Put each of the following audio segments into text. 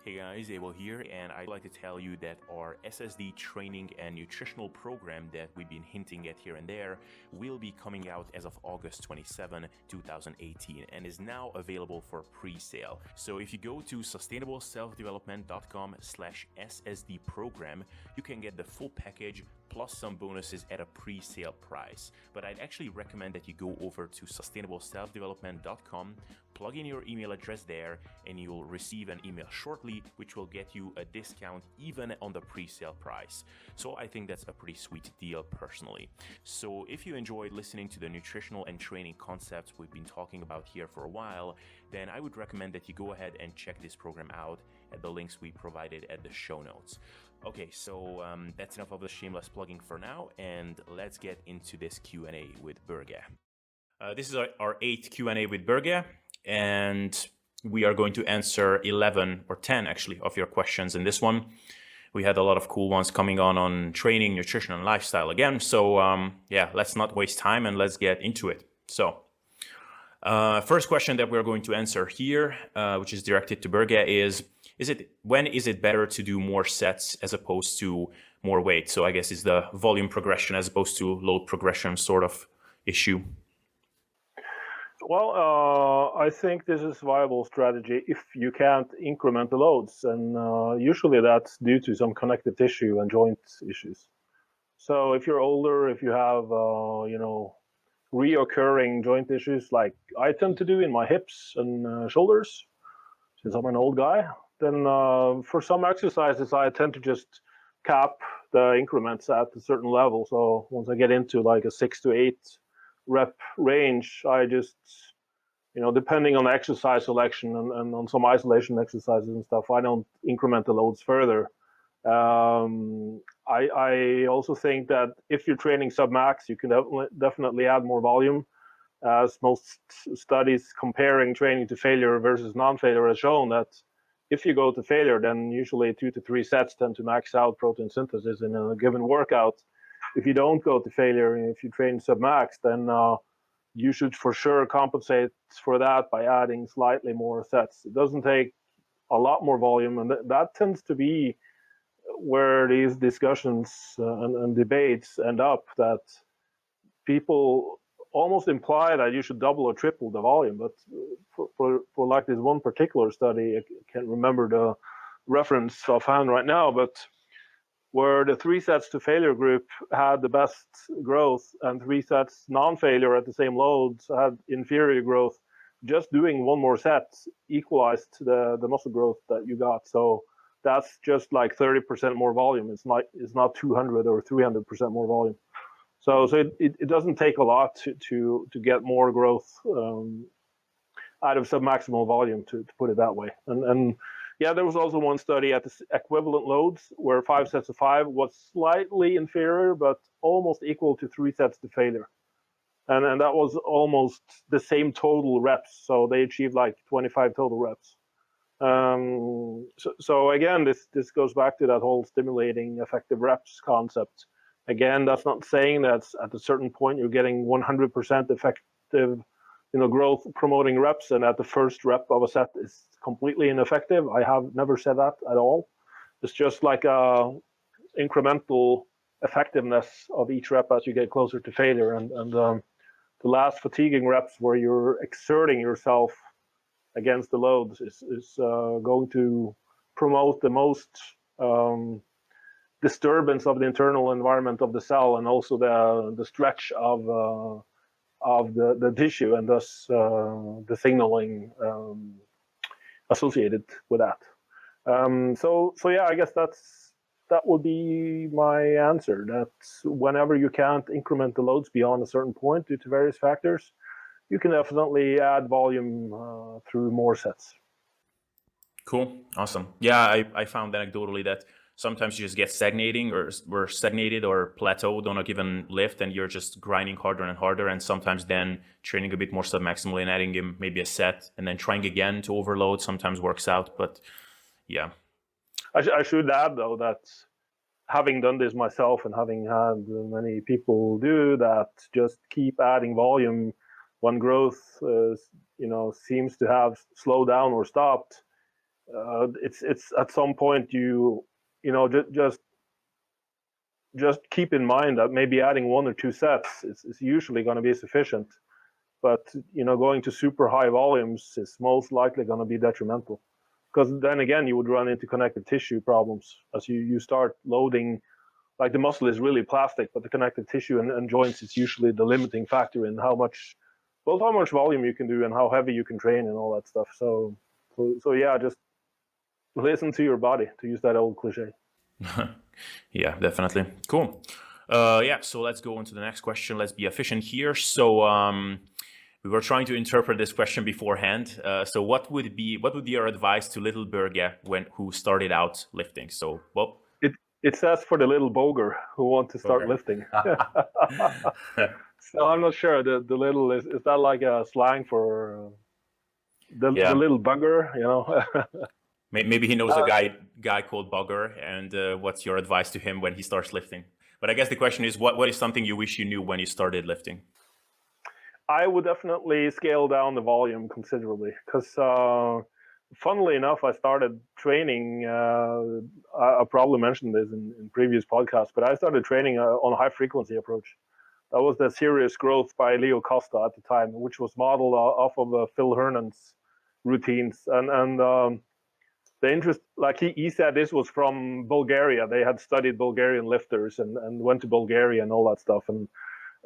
Hey guys, Abel here, and I'd like to tell you that our SSD training and nutritional program that we've been hinting at here and there will be coming out as of August 27, 2018, and is now available for pre-sale. So if you go to sustainableselfdevelopment.com/SSD program, you can get the full package plus some bonuses at a pre-sale price. But I'd actually recommend that you go over to sustainableselfdevelopment.com, plug in your email address there, and you'll receive an email shortly which will get you a discount even on the pre-sale price. So I think that's a pretty sweet deal personally. So if you enjoyed listening to the nutritional and training concepts we've been talking about here for a while, then I would recommend that you go ahead and check this program out at the links we provided at the show notes. Okay, so that's enough of the shameless plugging for now, and let's get into this Q&A with Borge. This is our 8th Q&A with Borge, and we are going to answer 11 or 10 actually of your questions in this one. We had a lot of cool ones coming on training, nutrition, and lifestyle again. So yeah, let's not waste time and let's get into it. So first question that we're going to answer here, which is directed to Borge, is when is it better to do more sets as opposed to more weight? So I guess it's the volume progression as opposed to load progression sort of issue. Well, I think this is a viable strategy if you can't increment the loads, and usually that's due to some connective tissue and joint issues. So if you're older, if you have, reoccurring joint issues like I tend to do in my hips and shoulders, since I'm an old guy, then for some exercises, I tend to just cap the increments at a certain level. So once I get into like a 6 to 8 rep range, I just, depending on the exercise selection and on some isolation exercises and stuff, I don't increment the loads further. I also think that if you're training sub-max, you can definitely add more volume, as most studies comparing training to failure versus non-failure has shown that if you go to failure, then usually 2 to 3 sets tend to max out protein synthesis in a given workout. If you don't go to failure, if you train sub-max, then you should for sure compensate for that by adding slightly more sets. It doesn't take a lot more volume, and that tends to be where these discussions and debates end up, that people almost imply that you should double or triple the volume. But for like this one particular study, I can't remember the reference offhand right now, but where the 3 sets to failure group had the best growth and 3 sets non-failure at the same loads had inferior growth, just doing one more set equalized the muscle growth that you got. So that's just like 30% more volume. It's not 200 or 300% more volume. So it doesn't take a lot to get more growth out of submaximal volume, to put it that way. And yeah, there was also one study at the equivalent loads where 5 sets of 5 was slightly inferior, but almost equal to 3 sets to failure. And that was almost the same total reps. So they achieved like 25 total reps. So again, this goes back to that whole stimulating effective reps concept. Again, that's not saying that at a certain point you're getting 100% effective, growth promoting reps, and at the first rep of a set is completely ineffective. I have never said that at all. It's just like a incremental effectiveness of each rep as you get closer to failure. And the last fatiguing reps where you're exerting yourself against the loads is going to promote the most disturbance of the internal environment of the cell, and also the stretch of the tissue, and thus the signaling associated with that. So yeah, I guess that would be my answer. That whenever you can't increment the loads beyond a certain point due to various factors, you can definitely add volume through more sets. Cool. Awesome. Yeah, I found anecdotally that sometimes you just get stagnated or plateaued on a given lift, and you're just grinding harder and harder, and sometimes then training a bit more submaximally and adding in maybe a set and then trying again to overload sometimes works out. But yeah. I should add, though, that having done this myself and having had many people do that, just keep adding volume when growth seems to have slowed down or stopped, it's at some point just keep in mind that maybe adding 1 or 2 sets is usually going to be sufficient. But going to super high volumes is most likely going to be detrimental, because then again you would run into connective tissue problems as you start loading. Like the muscle is really plastic, but the connective tissue and joints is usually the limiting factor in how much volume you can do and how heavy you can train and all that stuff. So yeah, just listen to your body, to use that old cliche. Yeah, definitely. Cool. Yeah, so let's go on to the next question. Let's be efficient here. So we were trying to interpret this question beforehand. So what would be your advice to little Borge who started out lifting? So, well, it says for the little boger who want to start lifting. So I'm not sure. The little is that like a slang for the little bugger? Maybe he knows a guy called Bugger, and what's your advice to him when he starts lifting? But I guess the question is, what is something you wish you knew when you started lifting? I would definitely scale down the volume considerably, because funnily enough, I started training. I probably mentioned this in previous podcasts, but I started training on a high frequency approach. That was the Serious Growth by Leo Costa at the time, which was modeled off of Phil Hernan's routines. And the interest, like he said, this was from Bulgaria. They had studied Bulgarian lifters and went to Bulgaria and all that stuff. And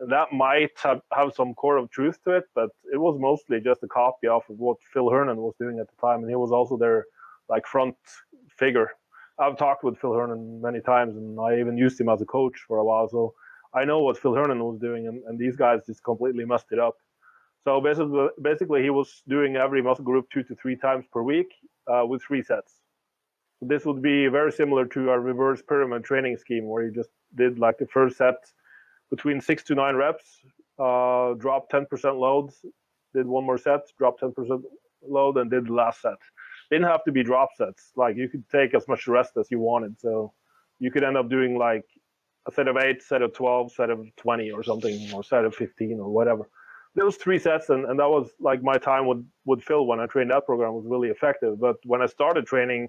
that might have some core of truth to it, but it was mostly just a copy off of what Phil Hernan was doing at the time. And he was also their like front figure. I've talked with Phil Hernan many times, and I even used him as a coach for a while. So I know what Phil Hernan was doing, and these guys just completely messed it up. So basically he was doing every muscle group 2 to 3 times per week with 3 sets. So this would be very similar to our reverse pyramid training scheme, where you just did like the first set between 6 to 9 reps, dropped 10% loads, did 1 more set, dropped 10% load, and did the last set. Didn't have to be drop sets. Like you could take as much rest as you wanted. So you could end up doing like a set of 8, set of 12, set of 20 or something, or set of 15 or whatever. There was 3 sets, and that was like my time with Phil when I trained that program was really effective. But when I started training,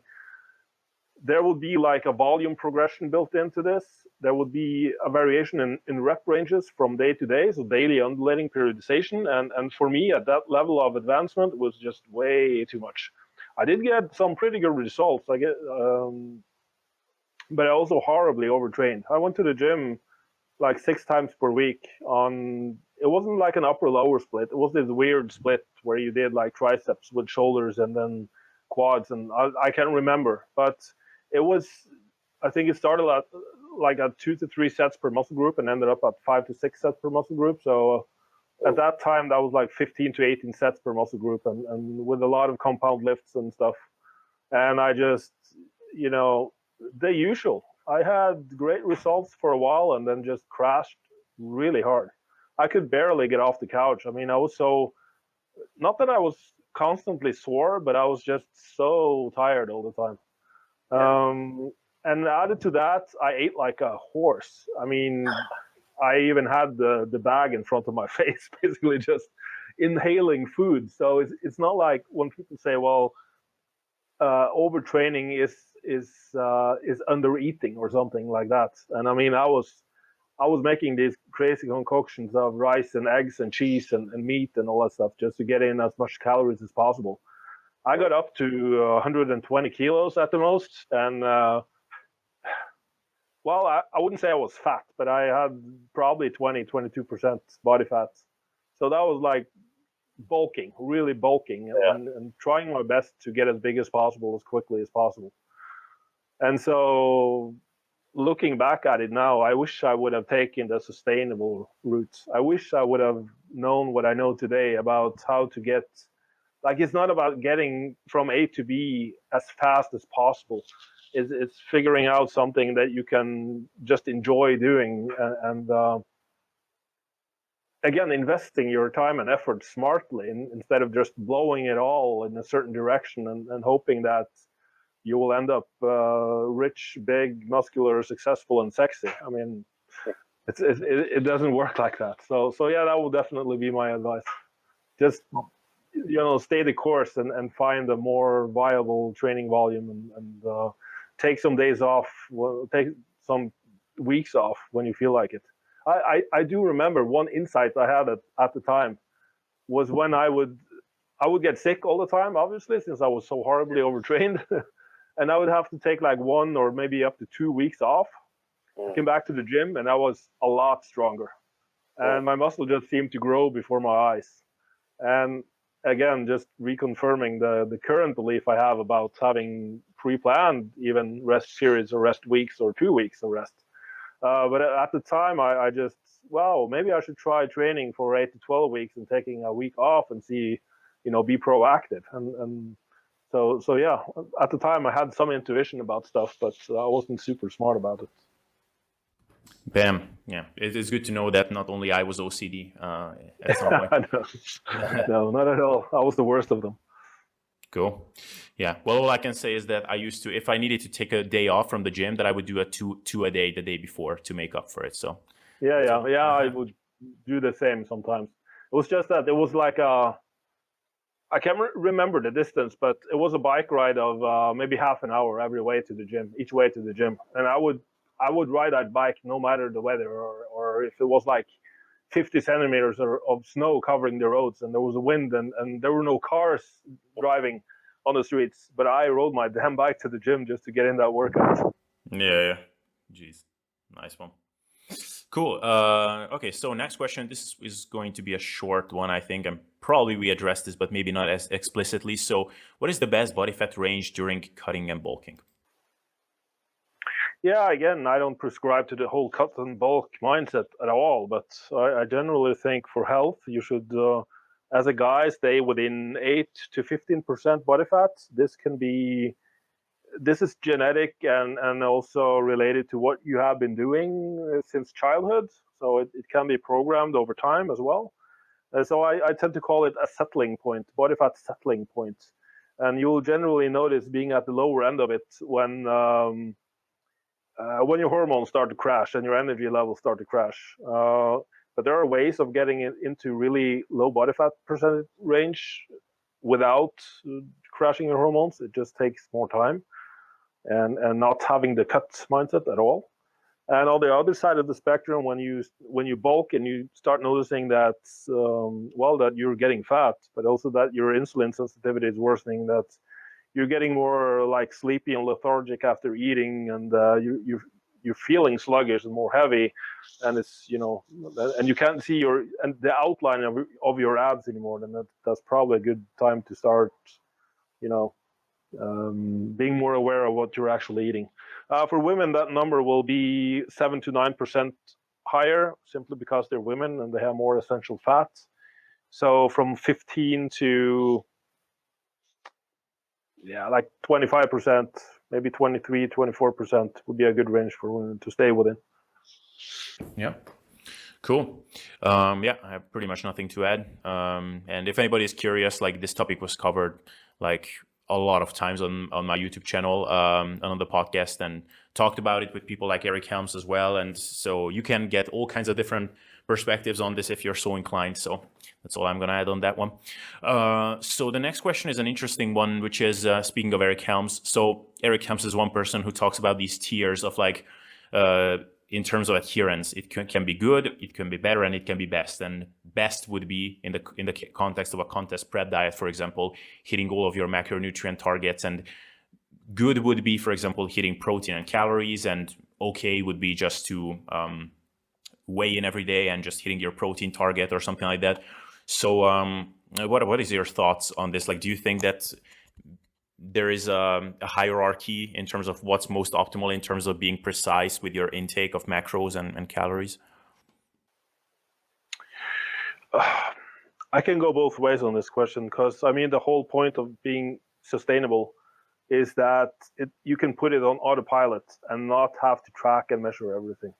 there would be like a volume progression built into this. There would be a variation in rep ranges from day to day, so daily undulating periodization. And for me, at that level of advancement, was just way too much. I did get some pretty good results, but I also horribly overtrained. I went to the gym like 6 times per week it wasn't like an upper-lower split. It was this weird split where you did like triceps with shoulders and then quads, and I can't remember, but it was, I think it started at 2 to 3 sets per muscle group and ended up at 5 to 6 sets per muscle group. So at that time, that was like 15 to 18 sets per muscle group, and with a lot of compound lifts and stuff. And I just, the usual. I had great results for a while and then just crashed really hard. I could barely get off the couch. I mean, I was not that I was constantly sore, but I was just so tired all the time. And added to that, I ate like a horse. I mean, I even had the bag in front of my face, basically just inhaling food. So it's not like when people say, well, overtraining is under eating or something like that. And I mean, I was making these crazy concoctions of rice and eggs and cheese and meat and all that stuff just to get in as much calories as possible. I got up to 120 kilos at the most, and well, I wouldn't say I was fat, but I had probably 22% body fat. So that was like bulking, really bulking, and trying my best to get as big as possible as quickly as possible. And so looking back at it now, I wish I would have taken the sustainable route. I wish I would have known what I know today about how to get, like, it's not about getting from A to B as fast as possible. It's figuring out something that you can just enjoy doing, and again, investing your time and effort smartly instead of just blowing it all in a certain direction and hoping that you will end up rich, big, muscular, successful, and sexy. I mean, it doesn't work like that. So yeah, that will definitely be my advice. Just stay the course and find a more viable training volume and take some days off, take some weeks off when you feel like it. I do remember one insight I had at the time was when I would get sick all the time, obviously, since I was so horribly overtrained. And I would have to take like 1 or maybe up to 2 weeks off. I came back to the gym and I was a lot stronger. And my muscle just seemed to grow before my eyes. And again, just reconfirming the current belief I have about having pre-planned even rest periods or rest weeks or 2 weeks of rest. But at the time, I just, maybe I should try training for 8 to 12 weeks and taking a week off and see, be proactive. And so yeah, at the time I had some intuition about stuff, but I wasn't super smart about it. Bam. Yeah, it is good to know that not only I was OCD at some point. No, not at all. I was the worst of them. Cool. Yeah. Well, all I can say is that I used to, if I needed to take a day off from the gym, that I would do a two a day the day before to make up for it. So. Yeah. I would do the same sometimes. It was just that it was like I can't remember the distance, but it was a bike ride of maybe half an hour each way to the gym, and I would ride that bike no matter the weather, or if it was like 50 centimeters of snow covering the roads and there was a wind and there were no cars driving on the streets, but I rode my damn bike to the gym just to get in that workout. Yeah. Jeez. Nice one. Cool. Okay, so next question. This is going to be a short one, I think, and probably we addressed this, but maybe not as explicitly. So what is the best body fat range during cutting and bulking? Yeah, again, I don't prescribe to the whole cut and bulk mindset at all, but I generally think for health, you should, as a guy, stay within 8 to 15% body fat. This is genetic and also related to what you have been doing since childhood. So it can be programmed over time as well. So I tend to call it a settling point, body fat settling point. And you'll generally notice being at the lower end of it when your hormones start to crash and your energy levels start to crash. But there are ways of getting it into really low body fat percentage range without crashing your hormones. It just takes more time and not having the cut mindset at all. And on the other side of the spectrum, when you bulk and you start noticing that that you're getting fat, but also that your insulin sensitivity is worsening, that you're getting more like sleepy and lethargic after eating, and you're feeling sluggish and more heavy, and it's and you can't see the outline of your abs anymore. Then that's probably a good time to start, being more aware of what you're actually eating. For women, that number will be 7 to 9% higher, simply because they're women and they have more essential fats. So from 15 to like 25%, maybe 23, 24% would be a good range for women to stay within. Yeah. Cool. I have pretty much nothing to add. And if anybody is curious, like this topic was covered like a lot of times on my YouTube channel and on the podcast, and talked about it with people like Eric Helms as well. And so you can get all kinds of different perspectives on this if you're so inclined. So that's all I'm going to add on that one. So the next question is an interesting one, which is speaking of Eric Helms. So Eric Helms is one person who talks about these tiers of like, in terms of adherence, it can be good, it can be better, and it can be best. And best would be in the context of a contest prep diet, for example, hitting all of your macronutrient targets. And good would be, for example, hitting protein and calories. And okay would be just to weigh in every day and just hitting your protein target or something like that. So what is your thoughts on this? Like, do you think that there is a hierarchy in terms of what's most optimal in terms of being precise with your intake of macros and calories? I can go both ways on this question, because I mean the whole point of being sustainable is that you can put it on autopilot and not have to track and measure everything.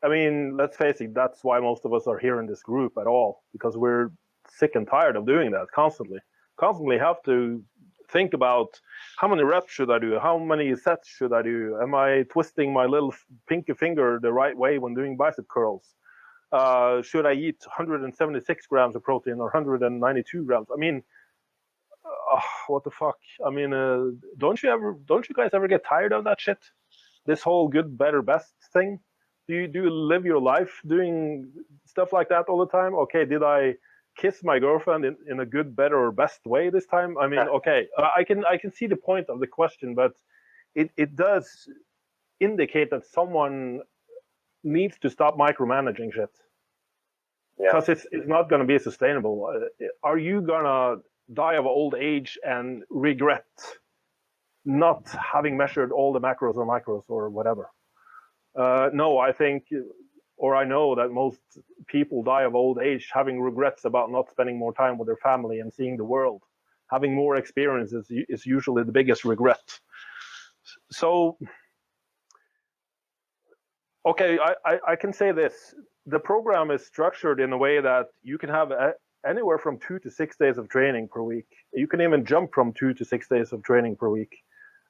I mean, let's face it, that's why most of us are here in this group at all, because we're sick and tired of doing that constantly have to think about how many reps should I do? How many sets should I do? Am I twisting my little pinky finger the right way when doing bicep curls? Should I eat 176 grams of protein or 192 grams? I mean, what the fuck? I mean, don't you guys ever get tired of that shit? This whole good, better, best thing? Do you live your life doing stuff like that all the time? Okay, did I kiss my girlfriend in a good, better, or best way this time? I mean, okay, I can see the point of the question, but it does indicate that someone needs to stop micromanaging shit, because it's not going to be sustainable. Are you gonna die of old age and regret not having measured all the macros or micros or whatever? No, I think, or I know that most people die of old age having regrets about not spending more time with their family and seeing the world. Having more experiences is usually the biggest regret. So, okay, I can say this. The program is structured in a way that you can have anywhere from 2 to 6 days of training per week. You can even jump from 2 to 6 days of training per week.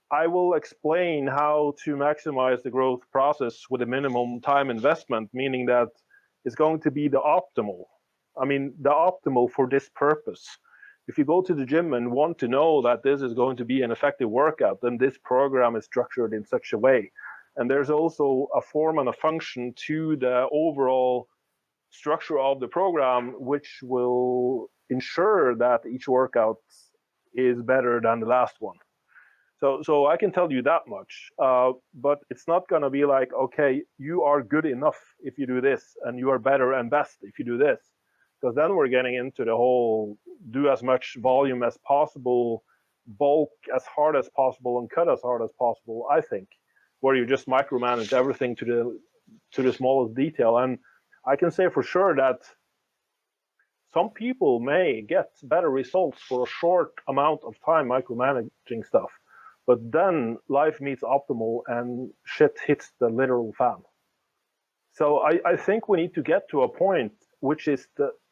I will explain how to maximize the growth process with a minimum time investment, meaning that it's going to be the optimal. I mean, the optimal for this purpose. If you go to the gym and want to know that this is going to be an effective workout, then this program is structured in such a way. And there's also a form and a function to the overall structure of the program, which will ensure that each workout is better than the last one. So I can tell you that much, but it's not going to be like, okay, you are good enough if you do this, and you are better and best if you do this, because then we're getting into the whole do as much volume as possible, bulk as hard as possible, and cut as hard as possible, I think, where you just micromanage everything to the smallest detail. And I can say for sure that some people may get better results for a short amount of time micromanaging stuff. But then life meets optimal and shit hits the literal fan. So I think we need to get to a point, which is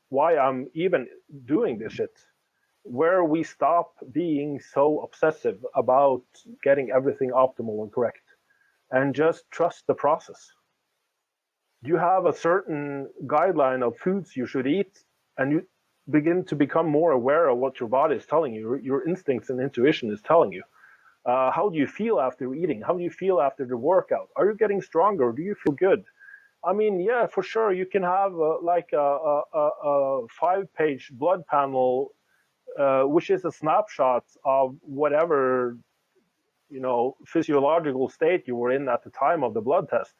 why I'm even doing this shit, where we stop being so obsessive about getting everything optimal and correct and just trust the process. You have a certain guideline of foods you should eat, and you begin to become more aware of what your body is telling you, your instincts and intuition is telling you. How do you feel after eating? How do you feel after the workout? Are you getting stronger? Do you feel good? I mean, yeah, for sure. You can have like a 5-page blood panel, which is a snapshot of whatever, physiological state you were in at the time of the blood test.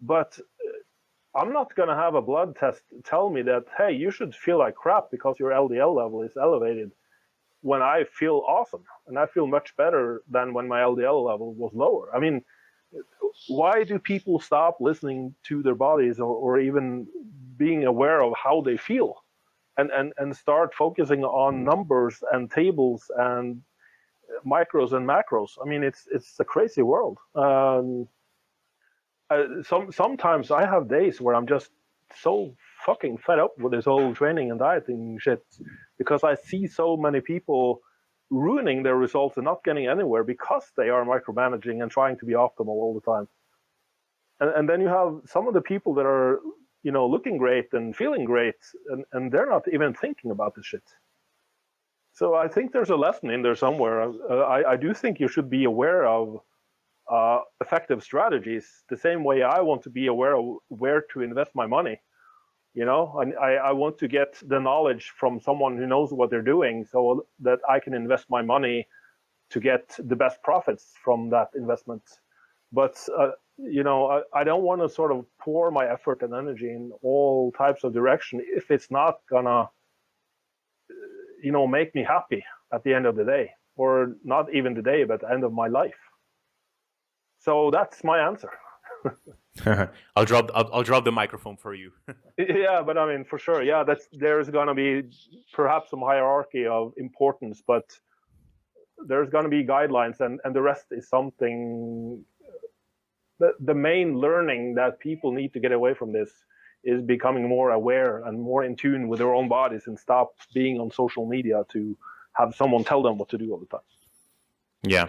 But I'm not going to have a blood test tell me that, hey, you should feel like crap because your LDL level is elevated, when I feel awesome and I feel much better than when my LDL level was lower. I mean, why do people stop listening to their bodies or even being aware of how they feel and start focusing on numbers and tables and micros and macros? I mean, it's a crazy world. Sometimes I have days where I'm just so fucking fed up with this whole training and dieting shit, because I see so many people ruining their results and not getting anywhere because they are micromanaging and trying to be optimal all the time. And then you have some of the people that are, looking great and feeling great, and they're not even thinking about this shit. So I think there's a lesson in there somewhere. I do think you should be aware of effective strategies the same way I want to be aware of where to invest my money. I want to get the knowledge from someone who knows what they're doing so that I can invest my money to get the best profits from that investment. But, I don't want to sort of pour my effort and energy in all types of direction if it's not gonna, make me happy at the end of the day, or not even the day, but the end of my life. So that's my answer. I'll drop the microphone for you. Yeah, but I mean, for sure, yeah, there's gonna be perhaps some hierarchy of importance, but there's gonna be guidelines, and the rest is something. The main learning that people need to get away from this is becoming more aware and more in tune with their own bodies, and stop being on social media to have someone tell them what to do all the time. Yeah.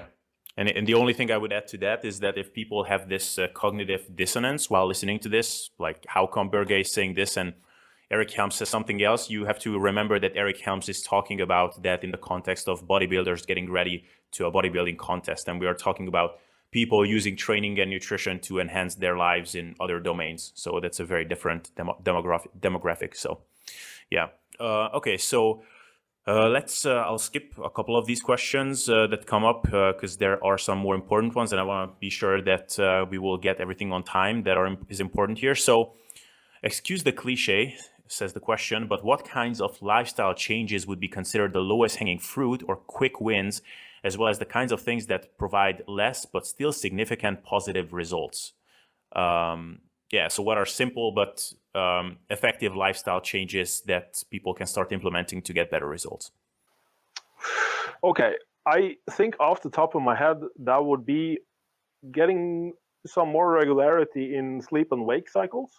And the only thing I would add to that is that if people have this cognitive dissonance while listening to this, like how come Borge is saying this, and Eric Helms says something else, you have to remember that Eric Helms is talking about that in the context of bodybuilders getting ready to a bodybuilding contest. And we are talking about people using training and nutrition to enhance their lives in other domains. So that's a very different demographic. So yeah. Okay. So I'll skip a couple of these questions that come up because there are some more important ones, and I want to be sure that we will get everything on time that is important here. So, excuse the cliche, says the question, but what kinds of lifestyle changes would be considered the lowest hanging fruit or quick wins, as well as the kinds of things that provide less but still significant positive results? So what are simple but effective lifestyle changes that people can start implementing to get better results? Okay, I think off the top of my head, that would be getting some more regularity in sleep and wake cycles.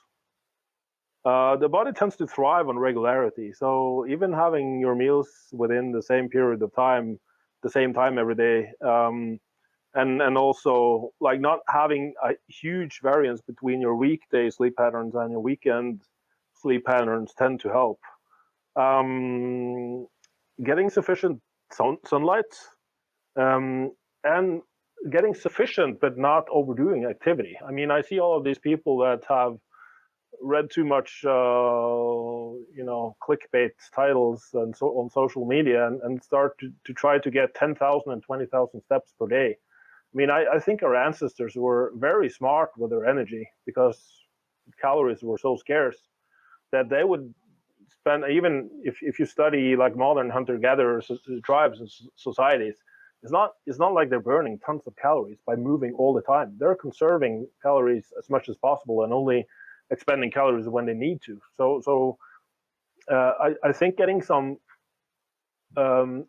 The body tends to thrive on regularity, so even having your meals within the same period of time, the same time every day, and also like not having a huge variance between your weekday sleep patterns and your weekend sleep patterns tend to help. Getting sufficient sunlight, and getting sufficient but not overdoing activity. I mean, I see all of these people that have read too much, clickbait titles and so on social media and start to try to get 10,000 and 20,000 steps per day. I mean, I think our ancestors were very smart with their energy because calories were so scarce that they would spend, even if you study like modern hunter-gatherer tribes and societies, it's not like they're burning tons of calories by moving all the time. They're conserving calories as much as possible and only expending calories when they need to. So I think getting some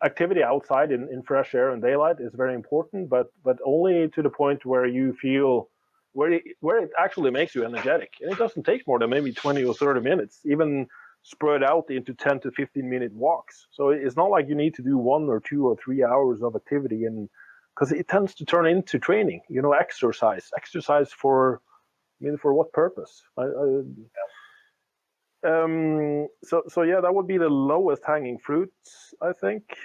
activity outside in fresh air and daylight is very important, but only to the point where you feel where it actually makes you energetic. And it doesn't take more than maybe 20 or 30 minutes, even spread out into 10 to 15-minute walks. So it's not like you need to do 1 or 2 or 3 hours of activity, and because it tends to turn into training, exercise for what purpose? So yeah, that would be the lowest hanging fruits, I think.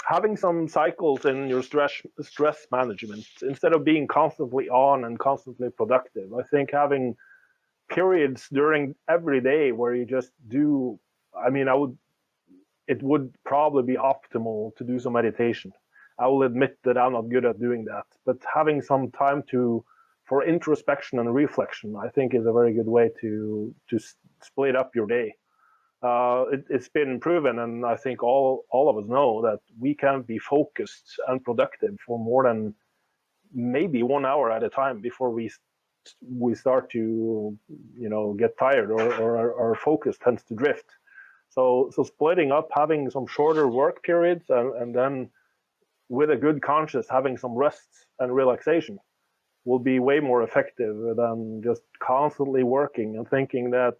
Having some cycles in your stress management instead of being constantly on and constantly productive. I think having periods during every day where you just do. It would probably be optimal to do some meditation. I will admit that I'm not good at doing that, but having some time for introspection and reflection, I think, is a very good way to split up your day. It's been proven, and I think all of us know that we can't be focused and productive for more than maybe 1 hour at a time before we start to get tired or our focus tends to drift. So splitting up, having some shorter work periods, and then with a good conscience having some rest and relaxation will be way more effective than just constantly working and thinking that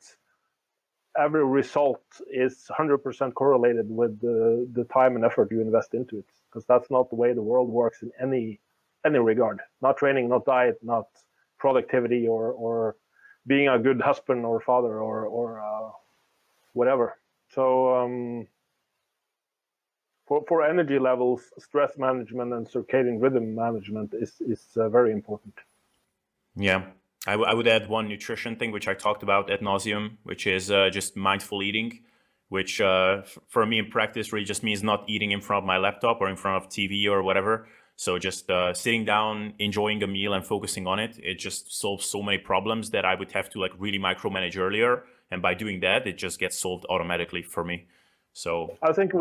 every result is 100% correlated with the time and effort you invest into it, because that's not the way the world works in any regard. Not training, not diet, not productivity, or being a good husband or father or whatever. So for energy levels, stress management and circadian rhythm management is very important. Yeah. I would add one nutrition thing, which I talked about ad nauseum, which is just mindful eating, which for me in practice really just means not eating in front of my laptop or in front of TV or whatever. So just sitting down, enjoying a meal and focusing on it, it just solves so many problems that I would have to really micromanage earlier. And by doing that, it just gets solved automatically for me. So I think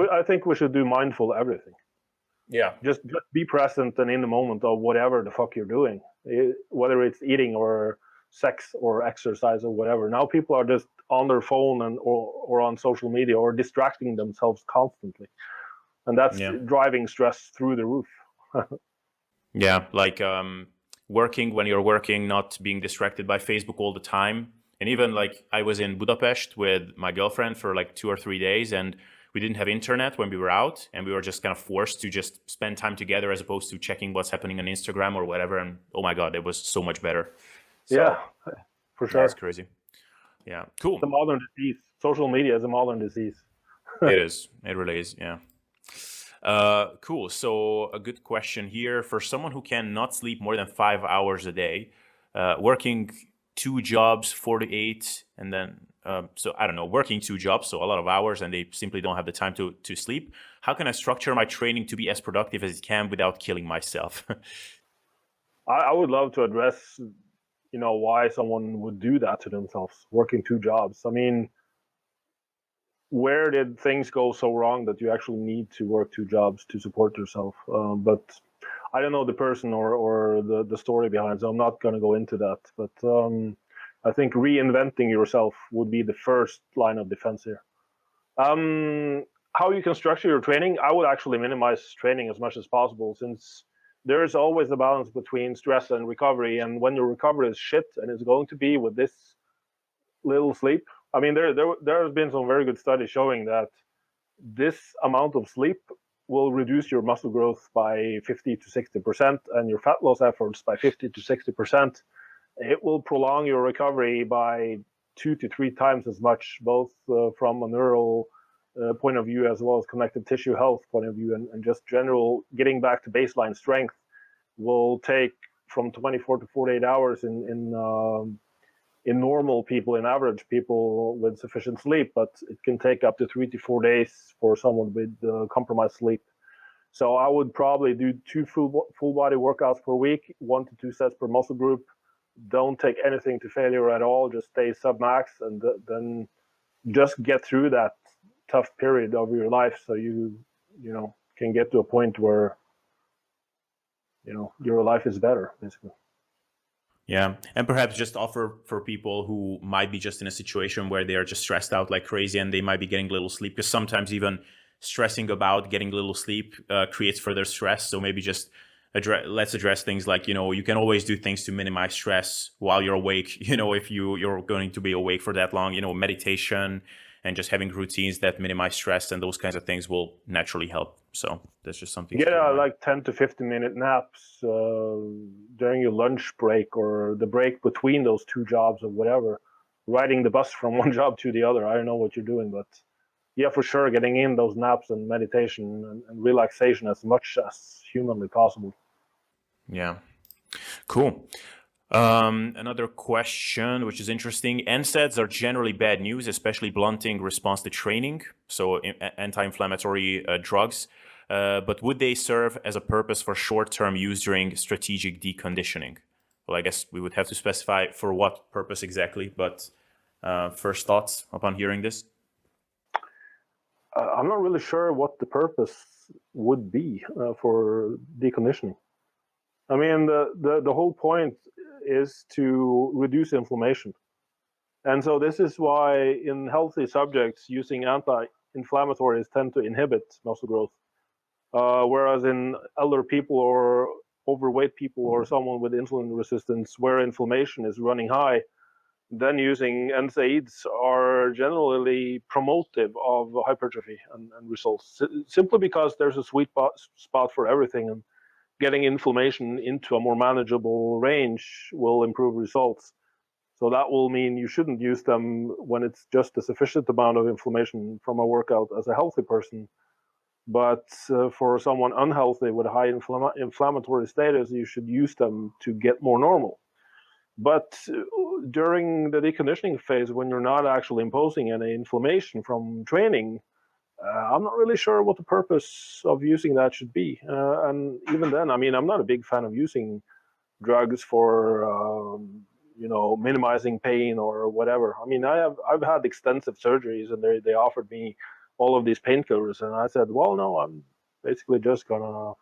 we should do mindful everything. Yeah. Just be present and in the moment of whatever the fuck you're doing, whether it's eating or sex or exercise or whatever. Now people are just on their phone or on social media or distracting themselves constantly. And that's driving stress through the roof. Yeah, working when you're working, not being distracted by Facebook all the time. And even I was in Budapest with my girlfriend for 2 or 3 days, and we didn't have internet when we were out, and we were just kind of forced to just spend time together as opposed to checking what's happening on Instagram or whatever. And oh my God, it was so much better. So, yeah, for sure. That's crazy. Yeah, cool. It's a modern disease. Social media is a modern disease. It is. It really is. Yeah. Cool. So a good question here for someone who cannot sleep more than 5 hours a day, working 2 jobs, 48, and then so I don't know, working 2 jobs, so a lot of hours, and they simply don't have the time to sleep. How can I structure my training to be as productive as it can without killing myself? I would love to address, why someone would do that to themselves, working 2 jobs. I mean, where did things go so wrong that you actually need to work 2 jobs to support yourself? But I don't know the person or the story behind, so I'm not going to go into that. But I think reinventing yourself would be the first line of defense here. How you can structure your training, I would actually minimize training as much as possible, since there is always a balance between stress and recovery. And when your recovery is shit, and it's going to be with this little sleep, I mean, there has been some very good studies showing that this amount of sleep will reduce your muscle growth by 50 to 60% and your fat loss efforts by 50 to 60%. It will prolong your recovery by 2 to 3 times as much, both from a neural point of view as well as connective tissue health point of view, and just general getting back to baseline strength will take from 24 to 48 hours in normal people, in average people with sufficient sleep, but it can take up to 3 to 4 days for someone with compromised sleep. So I would probably do 2 full body workouts per week, 1 to 2 sets per muscle group. Don't take anything to failure at all. Just stay sub-max, and then just get through that tough period of your life, so you can get to a point where your life is better, basically. Yeah, and perhaps just offer for people who might be just in a situation where they are just stressed out like crazy and they might be getting little sleep, because sometimes even stressing about getting little sleep creates further stress. So maybe just let's address things like, you can always do things to minimize stress while you're awake. If you're going to be awake for that long, meditation and just having routines that minimize stress and those kinds of things will naturally help. So that's just something. Yeah, like 10 to 15-minute naps during your lunch break or the break between those 2 jobs or whatever. Riding the bus from one job to the other. I don't know what you're doing, but yeah, for sure, getting in those naps and meditation and relaxation as much as humanly possible. Yeah, cool. Another question, which is interesting. NSAIDs are generally bad news, especially blunting response to training, so anti-inflammatory drugs. But would they serve as a purpose for short-term use during strategic deconditioning? Well, I guess we would have to specify for what purpose exactly, but first thoughts upon hearing this? I'm not really sure what the purpose would be for deconditioning. I mean, the whole point is to reduce inflammation. And so this is why in healthy subjects, using anti-inflammatories tend to inhibit muscle growth. Whereas in elder people or overweight people or someone with insulin resistance where inflammation is running high, then using NSAIDs are generally promotive of hypertrophy and results, simply because there's a sweet spot for everything, and getting inflammation into a more manageable range will improve results. So that will mean you shouldn't use them when it's just a sufficient amount of inflammation from a workout as a healthy person. But for someone unhealthy with a high inflammatory status, you should use them to get more normal. But during the deconditioning phase, when you're not actually imposing any inflammation from training, I'm not really sure what the purpose of using that should be. And even then, I mean, I'm not a big fan of using drugs for, minimizing pain or whatever. I mean, I've had extensive surgeries, and they offered me all of these painkillers, and I said, well, no, I'm basically just gonna,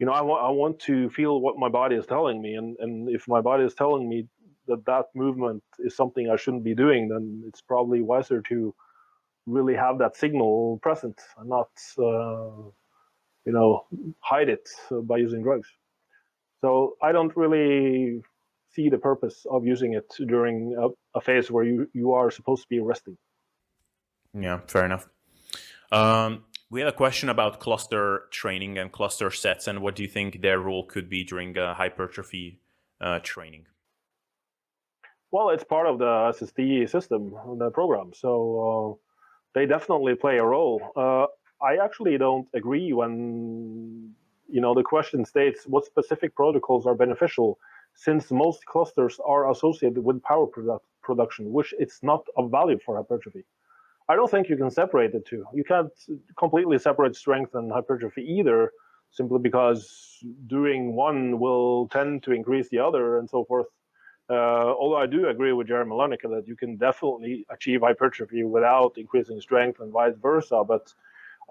I want to feel what my body is telling me, and if my body is telling me that movement is something I shouldn't be doing, then it's probably wiser to really have that signal present and not, hide it by using drugs. So I don't really see the purpose of using it during a phase where you are supposed to be resting. Yeah, fair enough. We had a question about cluster training and cluster sets, and what do you think their role could be during hypertrophy training? Well, it's part of the SSD system, the program, so they definitely play a role. I actually don't agree when the question states what specific protocols are beneficial, since most clusters are associated with power production, which it's not of value for hypertrophy. I don't think you can separate the two. You can't completely separate strength and hypertrophy either, simply because doing one will tend to increase the other and so forth. Although I do agree with Jeremy Lonica that you can definitely achieve hypertrophy without increasing strength and vice versa, but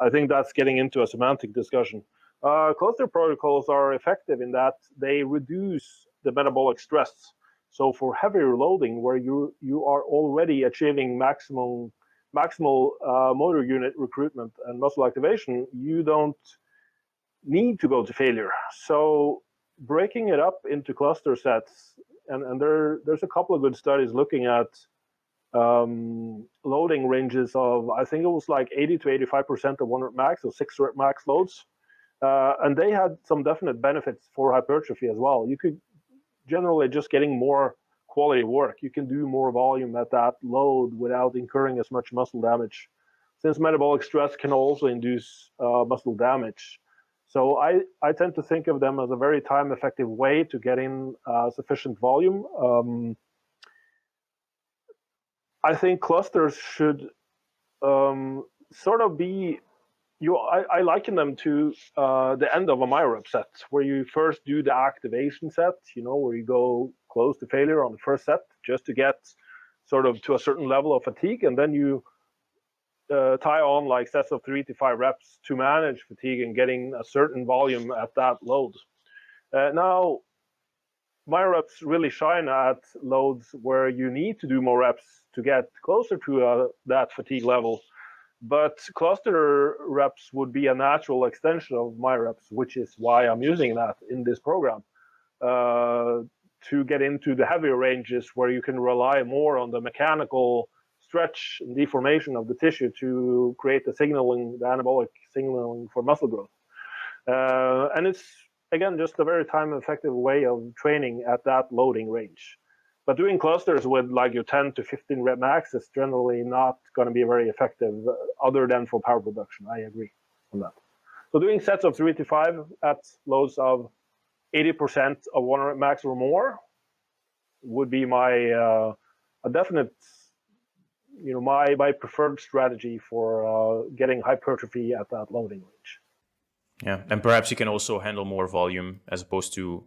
I think that's getting into a semantic discussion. Cluster protocols are effective in that they reduce the metabolic stress. So for heavier loading, where you are already achieving maximal motor unit recruitment and muscle activation, you don't need to go to failure. So breaking it up into cluster sets, and there's a couple of good studies looking at loading ranges of, I think it was like 80 to 85% of 1 rep max or 6 rep max loads. And they had some definite benefits for hypertrophy as well. You could generally just getting more quality work. You can do more volume at that load without incurring as much muscle damage, since metabolic stress can also induce muscle damage. So I tend to think of them as a very time-effective way to get in sufficient volume. I think clusters should sort of be, I liken them to the end of a MyRep set, where you first do the activation set, where you go close to failure on the first set just to get sort of to a certain level of fatigue, and then you tie on like sets of 3 to 5 reps to manage fatigue and getting a certain volume at that load. Now, MyReps really shine at loads where you need to do more reps to get closer to that fatigue level. But cluster reps would be a natural extension of MyReps, which is why I'm using that in this program, to get into the heavier ranges where you can rely more on the mechanical stretch and deformation of the tissue to create the anabolic signaling for muscle growth. And it's, again, just a very time-effective way of training at that loading range. But doing clusters with like your 10 to 15 rep max is generally not going to be very effective other than for power production. I agree on that. So doing sets of 3 to 5 at loads of 80% of 1 rep max or more would be my a definite, my preferred strategy for getting hypertrophy at that loading range. Yeah, and perhaps you can also handle more volume as opposed to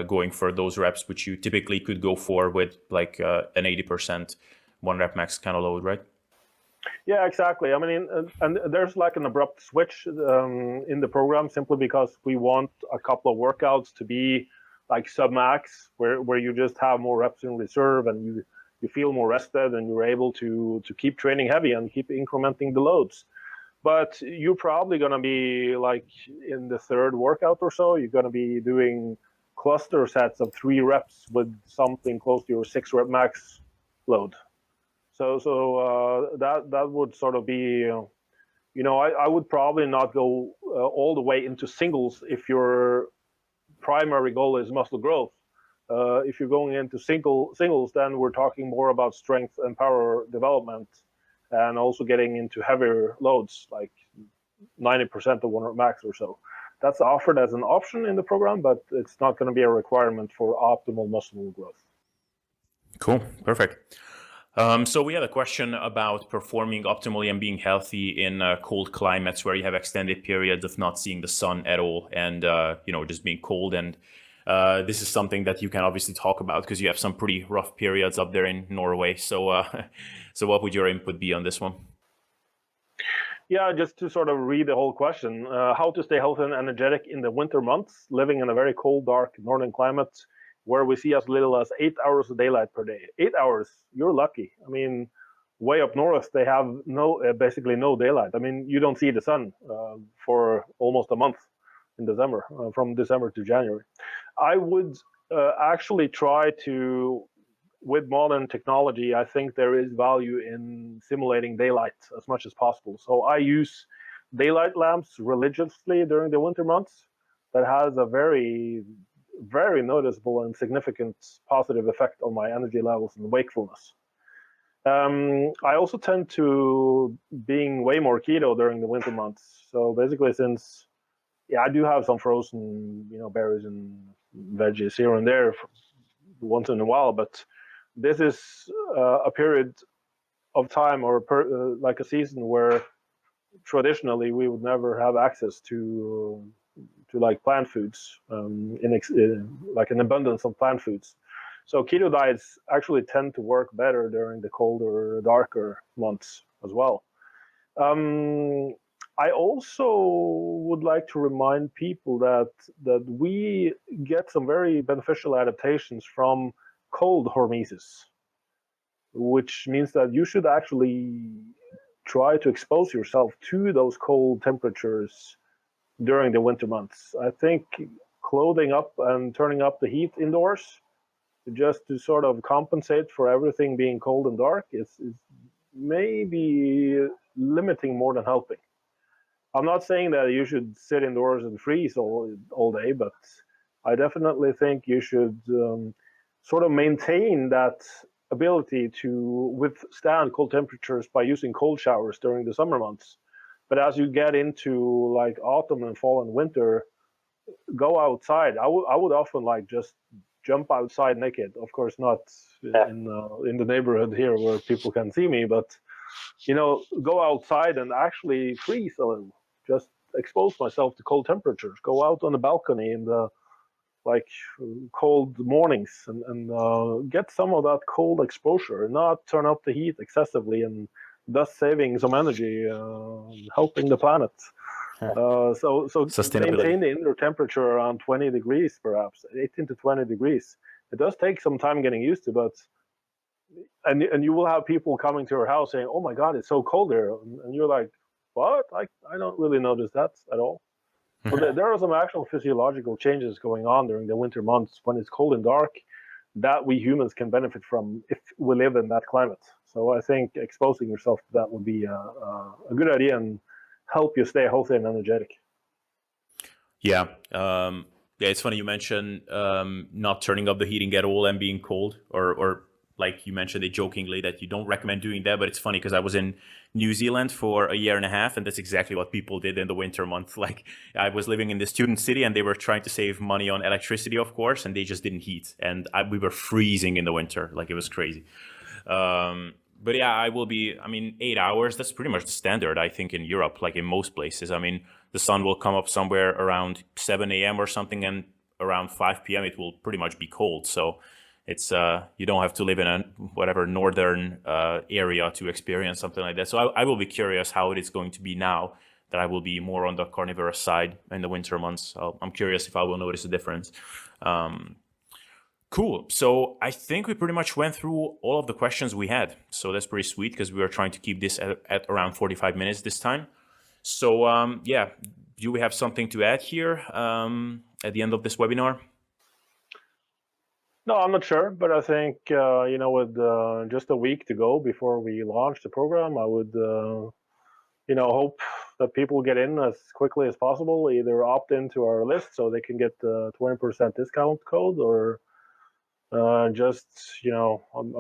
going for those reps, which you typically could go for with like an 80% 1 rep max kind of load, right? Yeah, exactly. I mean, and there's like an abrupt switch in the program simply because we want a couple of workouts to be like sub-max, where you just have more reps in reserve and you feel more rested and you're able to keep training heavy and keep incrementing the loads. But you're probably going to be like in the third workout or so, you're going to be doing cluster sets of 3 reps with something close to your 6 rep max load. So that would sort of be, I would probably not go all the way into singles if your primary goal is muscle growth. If you're going into singles, then we're talking more about strength and power development, and also getting into heavier loads, like 90% of 1 rep max or so. That's offered as an option in the program, but it's not going to be a requirement for optimal muscle growth. Cool, perfect. So we had a question about performing optimally and being healthy in cold climates where you have extended periods of not seeing the sun at all and, just being cold. And this is something that you can obviously talk about because you have some pretty rough periods up there in Norway. So, so what would your input be on this one? Yeah, just to sort of read the whole question, how to stay healthy and energetic in the winter months, living in a very cold, dark northern climate where we see as little as 8 hours of daylight per day. 8 hours, you're lucky. I mean, way up north, they have basically no daylight. I mean, you don't see the sun for almost a month in December, from December to January. I would actually try to, with modern technology, I think there is value in simulating daylight as much as possible. So I use daylight lamps religiously during the winter months. That has a very very noticeable and significant positive effect on my energy levels and wakefulness. I also tend to being way more keto during the winter months. So basically, since I do have some frozen, berries and veggies here and there once in a while, but this is a period of time or like a season where traditionally we would never have access to like plant foods, like an abundance of plant foods. So keto diets actually tend to work better during the colder, darker months as well. I also would like to remind people that we get some very beneficial adaptations from cold hormesis, which means that you should actually try to expose yourself to those cold temperatures during the winter months. I think clothing up and turning up the heat indoors just to sort of compensate for everything being cold and dark is maybe limiting more than helping. I'm not saying that you should sit indoors and freeze all day, but I definitely think you should sort of maintain that ability to withstand cold temperatures by using cold showers during the summer months. But as you get into like autumn and fall and winter, go outside. I would often like just jump outside naked. Of course, not in the neighborhood here where people can see me, but go outside and actually freeze a little. Just expose myself to cold temperatures. Go out on the balcony in the cold mornings and get some of that cold exposure, and not turn up the heat excessively, and thus saving some energy, helping the planet. So maintain the indoor temperature around 20 degrees, perhaps 18 to 20 degrees. It does take some time getting used to, but and you will have people coming to your house saying, "Oh my God, it's so cold here," and you're like, "What? I don't really notice that at all." But there are some actual physiological changes going on during the winter months when it's cold and dark that we humans can benefit from if we live in that climate. So I think exposing yourself to that would be a good idea and help you stay healthy and energetic. Yeah. It's funny you mentioned not turning up the heating at all and being cold, or like you mentioned it jokingly that you don't recommend doing that, but it's funny because I was in New Zealand for a year and a half, and that's exactly what people did in the winter month. Like I was living in the student city, and they were trying to save money on electricity, of course, and they just didn't heat, and we were freezing in the winter, like it was crazy. But yeah, I will be, 8 hours, that's pretty much the standard, I think, in Europe, like in most places. The sun will come up somewhere around 7 a.m. or something, and around 5 p.m. it will pretty much be cold. So it's you don't have to live in a whatever northern area to experience something like that. So I will be curious how it is going to be now that I will be more on the carnivorous side in the winter months. I'm curious if I will notice a difference. Cool. So I think we pretty much went through all of the questions we had. So that's pretty sweet because we were trying to keep this at around 45 minutes this time. So do we have something to add here at the end of this webinar? No, I'm not sure, but I think, with just a week to go before we launch the program, I would, hope that people get in as quickly as possible, either opt into our list so they can get the 20% discount code, or I'm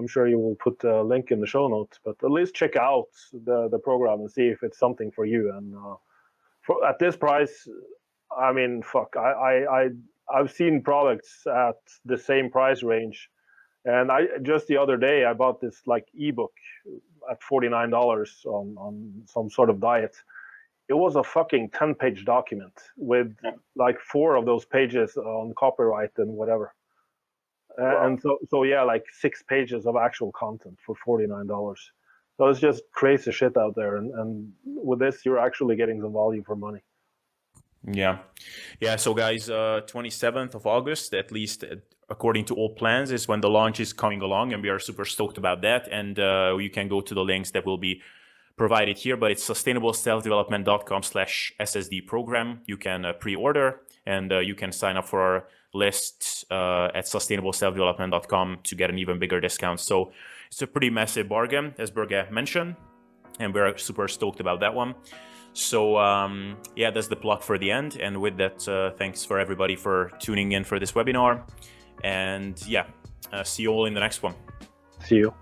sure you will put a link in the show notes, but at least check out the program and see if it's something for you. And at this price, I've seen products at the same price range, and just the other day I bought this ebook at $49 on some sort of diet. It was a fucking 10-page document with 4 of those pages on copyright and whatever. Wow. And so 6 pages of actual content for $49. So it's just crazy shit out there, and with this you're actually getting some value for money. Yeah. So guys, 27th of August, at least according to all plans, is when the launch is coming along, and we are super stoked about that. And you can go to the links that will be provided here, but it's sustainableselfdevelopment.com/SSD program. You can pre-order, and you can sign up for our list at sustainableselfdevelopment.com to get an even bigger discount. So it's a pretty massive bargain, as Borge mentioned, and we're super stoked about that one. So yeah, that's the plug for the end. And with that, thanks for everybody for tuning in for this webinar. And yeah, see you all in the next one. See you.